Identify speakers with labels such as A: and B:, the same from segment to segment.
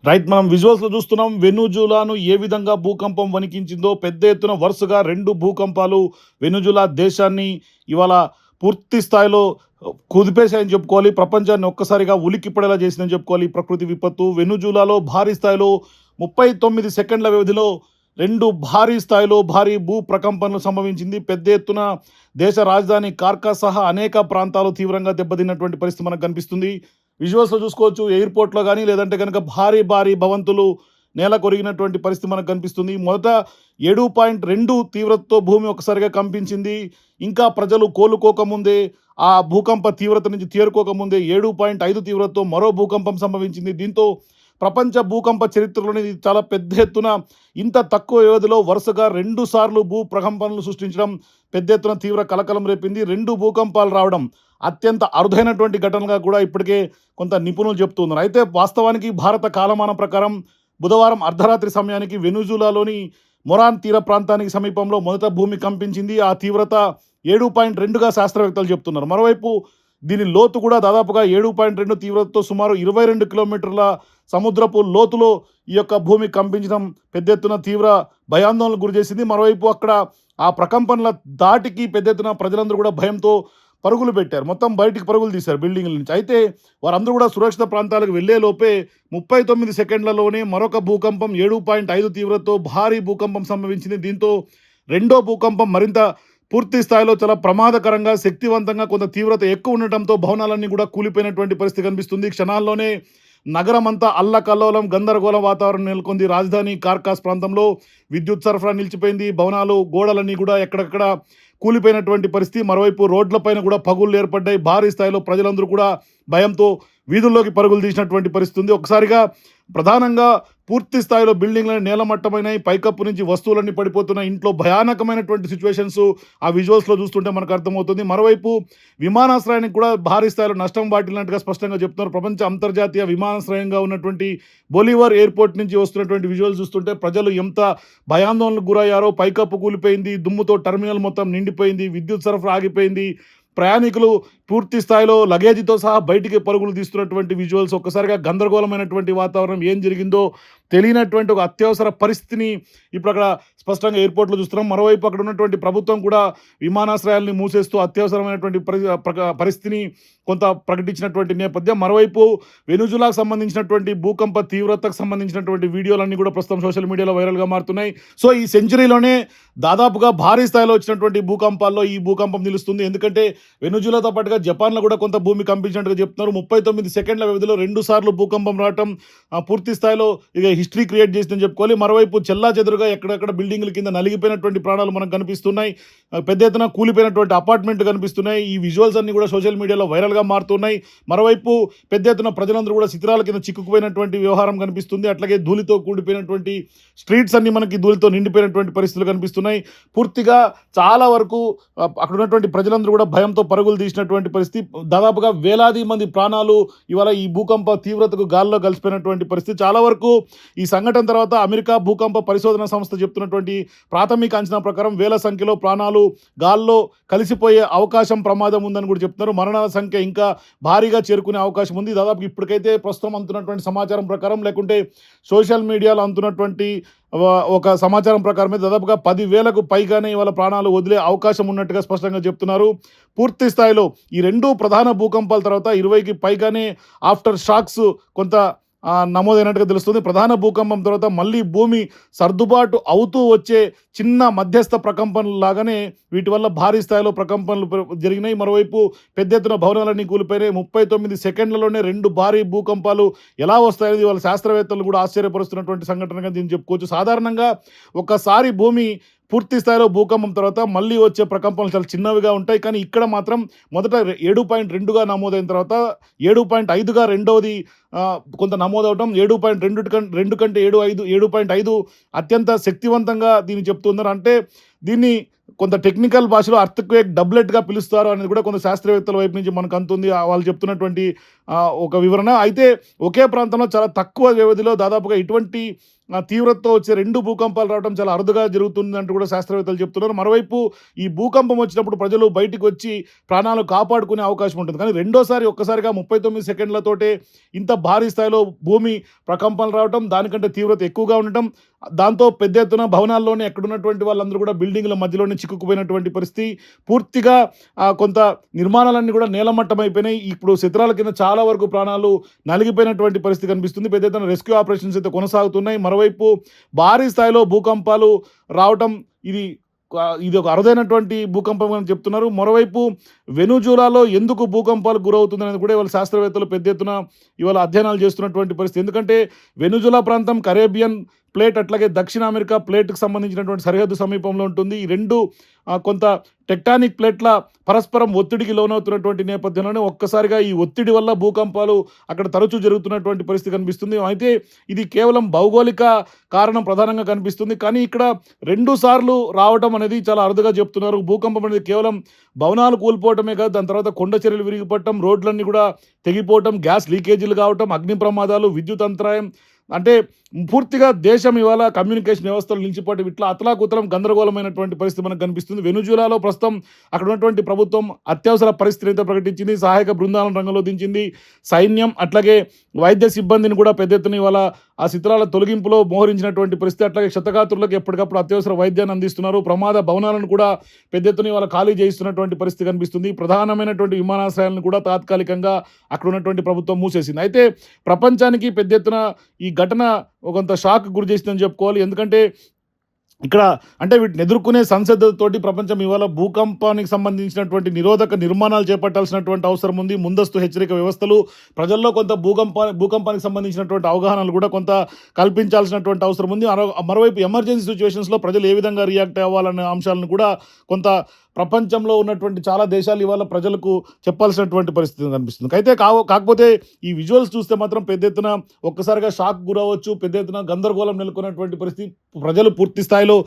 A: Right. మనం విజువల్స్‌లో చూస్తున్నాం. వెనుజులాను ఏ విధంగా భూకంపం వణికించిందో పెద్ద ఎత్తున వరుసగా 2 భూకంపాలు వెనుజులా దేశాన్ని ఇవాళ పూర్తి స్థాయిలో కుదిపేశాయని చెప్పుకోవాలి. ప్రపంచాన్ని ఒక్కసారిగా ఉలిక్కిపడేలా చేసిందని చెప్పుకోవాలి. ఈ ప్రకృతి విపత్తు వెనుజులాలో భారీ స్థాయిలో 39 సెకండ్ల వ్యవధిలో 2 భారీ స్థాయిలో భారీ భూ ప్రకంపనలు సంభవించింది. పెద్ద ఎత్తున దేశ రాజధాని కార్కాస్ సహా అనేక ప్రాంతాలు తీవ్రంగా దెబ్బతిన్నటువంటి పరిస్థితి మనకు కనిపిస్తుంది. విజువల్స్‌లో చూసుకోవచ్చు. ఎయిర్‌పోర్ట్‌లో గాని, లేదంటే గనక భారీ, భారీ భవంతులు నేలకొరిగినటువంటి పరిస్థితి మనకు కనిపిస్తుంది. మొదట 7.2 తీవ్రతతో భూమి ఒక్కసారిగా కంపించింది. ఇంకా ప్రజలు కోలుకోకముందే, ఆ భూకంప తీవ్రత నుంచి తేరుకోకముందే 7.5 తీవ్రతతో మరో భూకంపం సంభవించింది. దీంతో ప్రపంచ భూకంప చరిత్రలోనే ఇది చాలా పెద్ద ఎత్తున ఇంత తక్కువ వ్యవధిలో వరుసగా 2 సార్లు భూ ప్రకంపనలు సృష్టించడం పెద్ద ఎత్తున తీవ్ర కలకలం రేపింది. 2 భూకంపాలు రావడం అత్యంత అరుదైనటువంటి ఘటనగా కూడా ఇప్పటికే కొంత నిపుణులు చెప్తున్నారు. అయితే వాస్తవానికి భారత కాలమానం ప్రకారం బుధవారం అర్ధరాత్రి సమయానికి వెనుజులాలోని మొరాన్ తీర ప్రాంతానికి సమీపంలో మొదట భూమి కంపించింది. ఆ తీవ్రత 7.2గా శాస్త్రవేత్తలు చెప్తున్నారు. మరోవైపు దీని లోతు కూడా దాదాపుగా 7.2 తీవ్రతతో సుమారు 22 కిలోమీటర్ల సముద్రపు లోతులో ఈ యొక్క భూమి కంపించడం పెద్ద ఎత్తున తీవ్ర భయాందోళనకు గురిచేసింది. మరోవైపు అక్కడ ఆ ప్రకంపనల ధాటికి పెద్ద ఎత్తున ప్రజలందరూ కూడా భయంతో పరుగులు పెట్టారు. మొత్తం బయటికి పరుగులు తీశారు బిల్డింగుల నుంచి. అయితే వారందరూ కూడా సురక్షిత ప్రాంతాలకు వెళ్ళే లోపే 39 సెకండ్లలోనే మరొక భూకంపం 7.5 తీవ్రతతో భారీ భూకంపం సంభవించింది. దీంతో రెండో భూకంపం మరింత పూర్తి స్థాయిలో చాలా ప్రమాదకరంగా, శక్తివంతంగా, కొంత తీవ్రత ఎక్కువ ఉండటంతో భవనాలన్నీ కూడా కూలిపోయినటువంటి పరిస్థితి కనిపిస్తుంది. క్షణాల్లోనే నగరమంతా అల్లకల్లోలం, గందరగోళ వాతావరణం నెలకొంది. రాజధాని కార్కాస్ ప్రాంతంలో విద్యుత్ సరఫరా నిలిచిపోయింది. భవనాలు గోడలన్నీ కూడా ఎక్కడెక్కడ కూలిపోయినటువంటి పరిస్థితి. మరోవైపు రోడ్లపైన కూడా పగుళ్ళు ఏర్పడ్డాయి. భారీ స్థాయిలో ప్రజలందరూ కూడా భయంతో వీధుల్లోకి పరుగులు తీసినటువంటి పరిస్థితి ఉంది. ఒకసారిగా ప్రధానంగా పూర్తి స్థాయిలో బిల్డింగ్లని నేలమట్టమైనాయి. పైకప్పు నుంచి వస్తువులన్నీ పడిపోతున్నాయి. ఇంట్లో భయానకమైనటువంటి సిచ్యువేషన్స్ ఆ విజువల్స్‌లో చూస్తుంటే మనకు అర్థమవుతుంది. మరోవైపు విమానాశ్రయానికి కూడా భారీ స్థాయిలో నష్టం వాటిల్లినట్టుగా స్పష్టంగా చెప్తున్నారు. ప్రపంచ అంతర్జాతీయ విమానాశ్రయంగా ఉన్నటువంటి బొలివర్ ఎయిర్‌పోర్ట్ నుంచి వస్తున్నటువంటి విజువల్స్ చూస్తుంటే ప్రజలు ఎంత భయాందోళనకు గురయ్యారో. పైకప్పు కూలిపోయింది. దుమ్ముతో టెర్మినల్ మొత్తం నిండిపోయింది. విద్యుత్ సరఫరా ఆగిపోయింది. ప్రయాణికులు పూర్తి స్థాయిలో లగేజీతో సహా బయటికి పరుగులు తీస్తున్నటువంటి విజువల్స్. ఒక్కసారిగా గందరగోళమైనటువంటి వాతావరణం. ఏం జరిగిందో తెలియనటువంటి ఒక అత్యవసర పరిస్థితిని ఇప్పుడు అక్కడ స్పష్టంగా ఎయిర్‌పోర్ట్‌లో చూస్తున్నాం. మరోవైపు అక్కడ ఉన్నటువంటి ప్రభుత్వం కూడా విమానాశ్రయాల్ని మూసేస్తూ అత్యవసరమైనటువంటి పరిస్థితిని కొంత ప్రకటించినటువంటి నేపథ్యం. మరోవైపు వెనుజులాకు సంబంధించినటువంటి భూకంప తీవ్రతకు సంబంధించినటువంటి వీడియోలన్నీ కూడా ప్రస్తుతం సోషల్ మీడియాలో వైరల్‌గా మారుతున్నాయి. సో ఈ సెంచరీలోనే దాదాపుగా భారీ స్థాయిలో వచ్చినటువంటి భూకంపాల్లో ఈ భూకంపం నిలుస్తుంది. ఎందుకంటే వెనుజులాతో పాటుగా జపాన్‌లో కూడా కొంత భూమి కంపించినట్టుగా చెప్తున్నారు. 39 సెకండ్ల వ్యవధిలో 2 సార్లు భూకంపం రావటం పూర్తి స్థాయిలో ఇక హిస్టరీ క్రియేట్ చేసిందని చెప్పుకోవాలి. మరోవైపు చెల్లాచెదురుగా ఎక్కడెక్కడ బిల్డింగుల కింద నలిగిపోయినటువంటి ప్రాణాలు మనకు కనిపిస్తున్నాయి. పెద్ద ఎత్తున కూలిపోయినటువంటి అపార్ట్మెంట్లు కనిపిస్తున్నాయి. ఈ విజువల్స్ అన్నీ కూడా సోషల్ మీడియాలో వైరల్‌గా మారుతున్నాయి. మరోవైపు పెద్ద ఎత్తున ప్రజలందరూ కూడా శిథిరాల కింద చిక్కుకుపోయినటువంటి వ్యవహారం కనిపిస్తుంది. అట్లాగే ధూళితో కూడిపోయినటువంటి స్ట్రీట్స్ అన్నీ మనకి ధూళితో నిండిపోయినటువంటి పరిస్థితులు కనిపిస్తున్నాయి. పూర్తిగా చాలా వరకు అక్కడ ఉన్నటువంటి ప్రజలందరూ కూడా భయంతో పరుగులు తీసినటువంటి పరిస్థితి. దాదాపుగా వేలాది మంది ప్రాణాలు ఇవాళ ఈ భూకంప తీవ్రతకు గాల్లో కలిసిపోయినటువంటి పరిస్థితి. చాలా వరకు ఈ సంఘటన తర్వాత అమెరికా భూకంప పరిశోధన సంస్థ చెప్తున్నటువంటి ప్రాథమిక అంచనా ప్రకారం వేల సంఖ్యలో ప్రాణాలు గాల్లో కలిసిపోయే అవకాశం, ప్రమాదం ఉందని కూడా చెప్తున్నారు. మరణాల సంఖ్య ఇంకా భారీగా చేరుకునే అవకాశం ఉంది. దాదాపు ఇప్పటికైతే ప్రస్తుతం అందుతున్నటువంటి సమాచారం ప్రకారం, లేకుంటే సోషల్ మీడియాలో అందుతున్నటువంటి ఒక సమాచారం ప్రకారమే దాదాపుగా 10,000కు పైగానే ఇవాళ ప్రాణాలు వదిలే అవకాశం ఉన్నట్టుగా స్పష్టంగా చెప్తున్నారు. పూర్తి స్థాయిలో ఈ 2 ప్రధాన భూకంపాల తర్వాత 20కి పైగానే ఆఫ్టర్ షాక్స్ కొంత నమోదైనట్టుగా తెలుస్తుంది. ప్రధాన భూకంపం తర్వాత మళ్ళీ భూమి సర్దుబాటు అవుతూ వచ్చే చిన్న మధ్యస్థ ప్రకంపనలు లాగానే వీటి వల్ల భారీ స్థాయిలో ప్రకంపనలు జరిగినాయి. మరోవైపు పెద్ద ఎత్తున భవనాలన్నీ కూలిపోయినాయి. 39 సెకండ్లలోనే 2 భారీ భూకంపాలు ఎలా వస్తాయనేది వాళ్ళ శాస్త్రవేత్తలు కూడా ఆశ్చర్యపరుస్తున్నటువంటి సంఘటనగా దీన్ని చెప్పుకోవచ్చు. సాధారణంగా ఒకసారి భూమి పూర్తి స్థాయిలో భూకంపం తర్వాత మళ్ళీ వచ్చే ప్రకంపనలు చాలా చిన్నవిగా ఉంటాయి. కానీ ఇక్కడ మాత్రం మొదట 7.2గా నమోదైన తర్వాత 7.5గా రెండవది కొంత నమోదవటం, 7.2 కంటే 7.5 అత్యంత శక్తివంతంగా దీన్ని చెప్తున్నారు. అంటే దీన్ని కొంత టెక్నికల్ భాషలో అర్త్క్వేక్ డబ్లెట్గా పిలుస్తారు అనేది కూడా కొంత శాస్త్రవేత్తల వైపు నుంచి మనకు అందుతుంది. వాళ్ళు చెప్తున్నటువంటి ఒక వివరణ. అయితే ఒకే ప్రాంతంలో చాలా తక్కువ వ్యవధిలో దాదాపుగా ఇటువంటి తీవ్రతతో వచ్చే 2 భూకంపాలు రావడం చాలా అరుదుగా జరుగుతుందంటూ కూడా శాస్త్రవేత్తలు చెప్తున్నారు. మరోవైపు ఈ భూకంపం వచ్చినప్పుడు ప్రజలు బయటికి వచ్చి ప్రాణాలు కాపాడుకునే అవకాశం ఉంటుంది. కానీ రెండోసారి ఒక్కసారిగా 39 సెకండ్లతోటే ఇంత భారీ స్థాయిలో భూమి ప్రకంపనలు రావటం, దానికంటే తీవ్రత ఎక్కువగా ఉండటం, దాంతో పెద్ద ఎత్తున భవనాల్లోనే ఎక్కడున్నటువంటి వాళ్ళందరూ కూడా బిల్డింగ్ల మధ్యలోనే చిక్కుకుపోయినటువంటి పరిస్థితి. పూర్తిగా కొంత నిర్మాణాలన్నీ కూడా నేలమట్టమైపోయినాయి. ఇప్పుడు శిథిలాల కింద చాలా వరకు ప్రాణాలు నలిగిపోయినటువంటి పరిస్థితి కనిపిస్తుంది. పెద్ద ఎత్తున రెస్క్యూ ఆపరేషన్స్ అయితే కొనసాగుతున్నాయి. మరోవైపు భారీ స్థాయిలో భూకంపాలు రావటం ఇది ఒక అరుదైనటువంటి భూకంపం అని చెప్తున్నారు. మరోవైపు వెనుజులాలో ఎందుకు భూకంపాలకు గురవుతుందనేది కూడా ఇవాళ శాస్త్రవేత్తలు పెద్ద ఎత్తున ఇవాళ అధ్యయనాలు చేస్తున్నటువంటి పరిస్థితి. ఎందుకంటే వెనుజులా ప్రాంతం కరేబియన్ ప్లేట్ అట్లాగే దక్షిణ అమెరికా ప్లేట్కి సంబంధించినటువంటి సరిహద్దు సమీపంలో ఉంటుంది. ఈ రెండు కొంత టెక్టానిక్ ప్లేట్ల పరస్పరం ఒత్తిడికి లోనవుతున్నటువంటి నేపథ్యంలోనే ఒక్కసారిగా ఈ ఒత్తిడి వల్ల భూకంపాలు అక్కడ తరచూ జరుగుతున్నటువంటి పరిస్థితి కనిపిస్తుంది. అయితే ఇది కేవలం భౌగోళిక కారణం ప్రధానంగా కనిపిస్తుంది. కానీ ఇక్కడ 2 సార్లు రావడం అనేది చాలా అరుదుగా చెప్తున్నారు. భూకంపం అనేది కేవలం భవనాలు కూలిపోవటమే కాదు, దాని తర్వాత కొండ చర్యలు విరిగిపడటం, రోడ్లన్నీ కూడా తెగిపోవటం, గ్యాస్ లీకేజీలు కావటం, అగ్ని ప్రమాదాలు, విద్యుత్ అంతరాయం, అంటే పూర్తిగా దేశం ఇవాళ కమ్యూనికేషన్ వ్యవస్థలు నిలిచిపోవడం, ఇట్లా అతలాకుతలం గందరగోళమైనటువంటి పరిస్థితి మనకు కనిపిస్తుంది. వెనుజులాలో ప్రస్తుతం అక్కడ ఉన్నటువంటి ప్రభుత్వం అత్యవసర పరిస్థితిని అయితే ప్రకటించింది. సహాయక బృందాలను రంగంలో దించింది. సైన్యం అట్లాగే వైద్య సిబ్బందిని కూడా పెద్ద ఎత్తున ఇవాళ ఆ శిథిలాల తొలగింపులో మోహరించినటువంటి పరిస్థితి. అట్లాగే క్షతగాత్రులకు ఎప్పటికప్పుడు అత్యవసర వైద్యాన్ని అందిస్తున్నారు. ప్రమాద భవనాలను కూడా పెద్ద ఎత్తున ఇవాళ ఖాళీ చేయిస్తున్నటువంటి పరిస్థితి కనిపిస్తుంది. ప్రధానమైనటువంటి విమానాశ్రయాలను కూడా తాత్కాలికంగా అక్కడ ఉన్నటువంటి ప్రభుత్వం మూసేసింది. అయితే ప్రపంచానికి పెద్ద ఎత్తున ఈ ఘటన కొంత షాక్ గురి చేసిందని చెప్పుకోవాలి. ఎందుకంటే ఇక్కడ అంటే వీటిని ఎదుర్కొనే సంసిద్ధతతోటి ప్రపంచం ఇవాళ భూకంపానికి సంబంధించినటువంటి నిరోధక నిర్మాణాలు చేపట్టాల్సినటువంటి అవసరం ఉంది. ముందస్తు హెచ్చరిక వ్యవస్థలు, ప్రజల్లో కొంత భూకంపానికి సంబంధించినటువంటి అవగాహనలు కూడా కొంత కల్పించాల్సినటువంటి అవసరం ఉంది. మరోవైపు ఎమర్జెన్సీ సిచ్యువేషన్స్లో ప్రజలు ఏ విధంగా రియాక్ట్ అవ్వాలనే అంశాలను కూడా కొంత ప్రపంచంలో ఉన్నటువంటి చాలా దేశాలు ఇవాళ ప్రజలకు చెప్పాల్సినటువంటి పరిస్థితి కనిపిస్తుంది. అయితే కాకపోతే ఈ విజువల్స్ చూస్తే మాత్రం పెద్ద ఎత్తున ఒక్కసారిగా షాక్ గురవచ్చు, పెద్ద ఎత్తున గందరగోళం నెలకొన్నటువంటి పరిస్థితి, ప్రజలు పూర్తి స్థాయిలో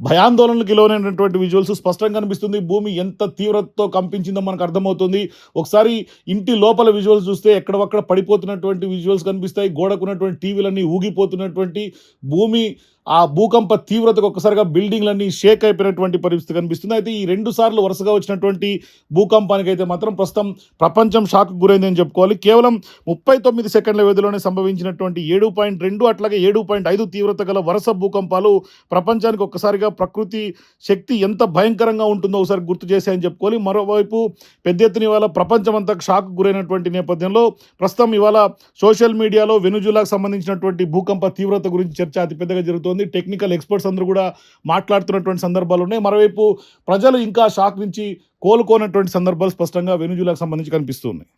A: భయాందోళనకి లోనైనటువంటి విజువల్స్ స్పష్టంగా కనిపిస్తుంది. భూమి ఎంత తీవ్రతతో కంపించిందో మనకు అర్థమవుతుంది. ఒకసారి ఇంటి లోపల విజువల్స్ చూస్తే ఎక్కడొక్కడ పడిపోతున్నటువంటి విజువల్స్ కనిపిస్తాయి. గోడకున్నటువంటి టీవీలన్నీ ఊగిపోతున్నటువంటి భూమి, ఆ భూకంప తీవ్రతకు ఒక్కసారిగా బిల్డింగ్లన్నీ షేక్ అయిపోయినటువంటి పరిస్థితి కనిపిస్తుంది. అయితే ఈ 2 సార్లు వరుసగా వచ్చినటువంటి భూకంపానికి అయితే మాత్రం ప్రస్తుతం ప్రపంచం షాక్ గురైందని చెప్పుకోవాలి. కేవలం 39 సెకండ్ల వ్యవధిలోనే సంభవించినటువంటి 7.2 అట్లాగే 7.5 తీవ్రత గల వరుస భూకంపాలు ప్రపంచానికి ఒక్కసారిగా ప్రకృతి శక్తి ఎంత భయంకరంగా ఉంటుందో ఒకసారి గుర్తు చేశాయని చెప్పుకోవాలి. మరోవైపు పెద్ద ఎత్తున ఇవాళ ప్రపంచం అంతా షాక్ గురైనటువంటి నేపథ్యంలో ప్రస్తుతం ఇవాళ సోషల్ మీడియాలో వెనుజులాకు సంబంధించినటువంటి భూకంప తీవ్రత గురించి చర్చ అతిపెద్దగా జరుగుతుంది. టెక్నికల్ ఎక్స్పర్ట్స్ అందరూ కూడా మాట్లాడుతున్నటువంటి సందర్భాలు ఉన్నాయి. మరోవైపు ప్రజలు ఇంకా షాక్ నుంచి కోలుకోనటువంటి సందర్భాలు స్పష్టంగా వెనుజులాకు సంబంధించి కనిపిస్తున్నాయి.